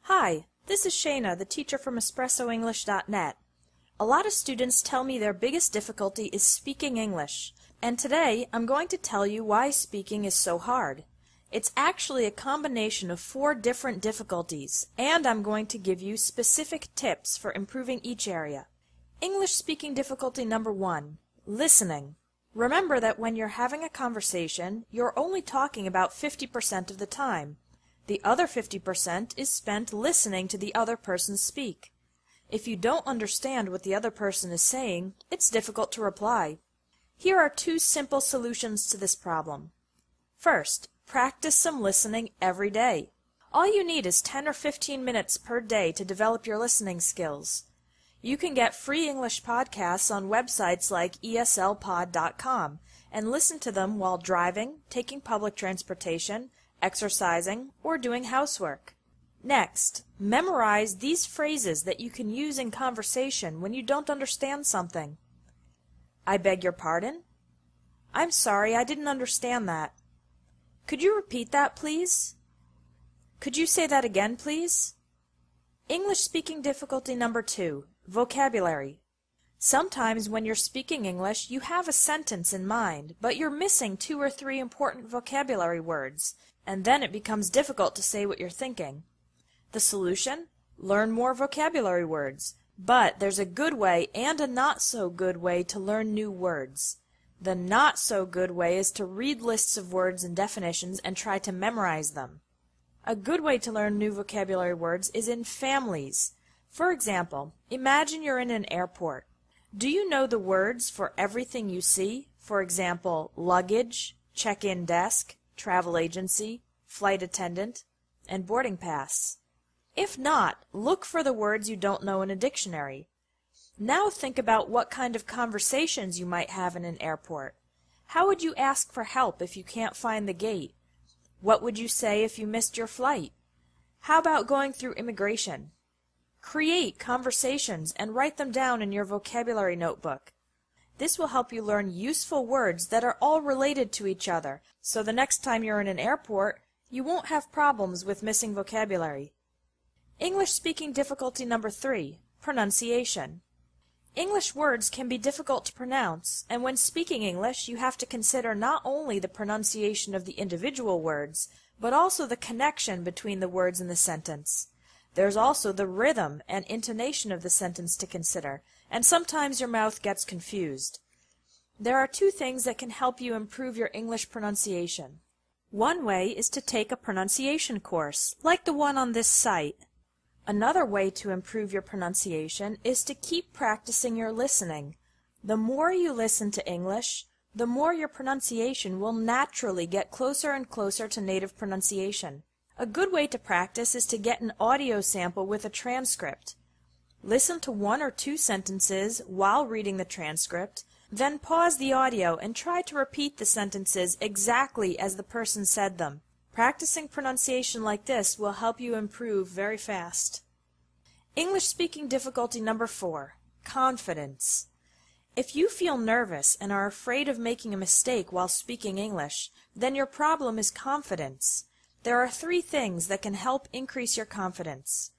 Hi, this is Shayna, the teacher from EspressoEnglish.net. A lot of students tell me their biggest difficulty is speaking English, and today I'm going to tell you why speaking is so hard. It's actually a combination of 4 different difficulties, and I'm going to give you specific tips for improving each area. English speaking difficulty number 1, listening. Remember that when you're having a conversation, you're only talking about 50% of the time. The other 50% is spent listening to the other person speak. If you don't understand what the other person is saying, it's difficult to reply. Here are 2 simple solutions to this problem. First, practice some listening every day. All you need is 10 or 15 minutes per day to develop your listening skills. You can get free English podcasts on websites like eslpod.com and listen to them while driving, taking public transportation, exercising, or doing housework. Next, memorize these phrases that you can use in conversation when you don't understand something. I beg your pardon? I'm sorry, I didn't understand that. Could you repeat that, please? Could you say that again, please? English speaking difficulty number 2, vocabulary. Sometimes when you're speaking English, you have a sentence in mind, but you're missing 2 or 3 important vocabulary words, and then it becomes difficult to say what you're thinking. The solution? Learn more vocabulary words. But there's a good way and a not so good way to learn new words. The not so good way is to read lists of words and definitions and try to memorize them. A good way to learn new vocabulary words is in families. For example, imagine you're in an airport. Do you know the words for everything you see? For example, luggage, check-in desk, travel agency, flight attendant, and boarding pass. If not, look for the words you don't know in a dictionary. Now think about what kind of conversations you might have in an airport. How would you ask for help if you can't find the gate? What would you say if you missed your flight? How about going through immigration? Create conversations and write them down in your vocabulary notebook. This will help you learn useful words that are all related to each other, so the next time you're in an airport, you won't have problems with missing vocabulary. English speaking difficulty number 3, pronunciation. English words can be difficult to pronounce, and when speaking English, you have to consider not only the pronunciation of the individual words, but also the connection between the words in the sentence. There's also the rhythm and intonation of the sentence to consider, and sometimes your mouth gets confused. There are 2 things that can help you improve your English pronunciation. One way is to take a pronunciation course, like the one on this site. Another way to improve your pronunciation is to keep practicing your listening. The more you listen to English, the more your pronunciation will naturally get closer and closer to native pronunciation. A good way to practice is to get an audio sample with a transcript. Listen to 1 or 2 sentences while reading the transcript, then pause the audio and try to repeat the sentences exactly as the person said them. Practicing pronunciation like this will help you improve very fast. English speaking difficulty number 4, confidence. If you feel nervous and are afraid of making a mistake while speaking English, then your problem is confidence. There are 3 things that can help increase your confidence.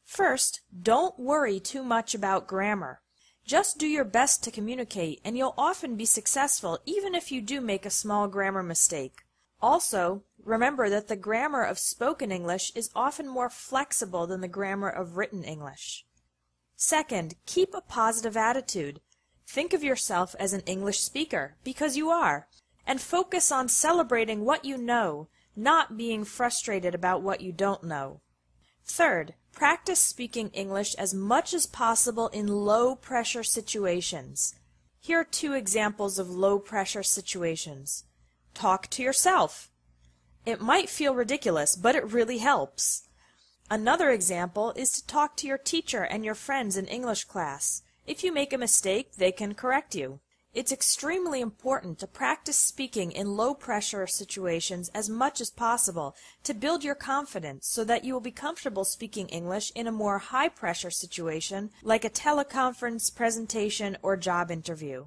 First, don't worry too much about grammar. Just do your best to communicate, and you'll often be successful even if you do make a small grammar mistake. Also, remember that the grammar of spoken English is often more flexible than the grammar of written English. Second, keep a positive attitude. Think of yourself as an English speaker, because you are, and focus on celebrating what you know, not being frustrated about what you don't know. Third, practice speaking English as much as possible in low-pressure situations. Here are 2 examples of low-pressure situations. Talk to yourself. It might feel ridiculous, but it really helps. Another example is to talk to your teacher and your friends in English class. If you make a mistake, they can correct you. It's extremely important to practice speaking in low-pressure situations as much as possible to build your confidence so that you will be comfortable speaking English in a more high-pressure situation like a teleconference, presentation, or job interview.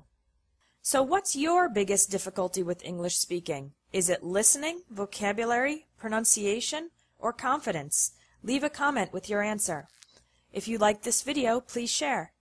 So what's your biggest difficulty with English speaking? Is it listening, vocabulary, pronunciation, or confidence? Leave a comment with your answer. If you liked this video, please share.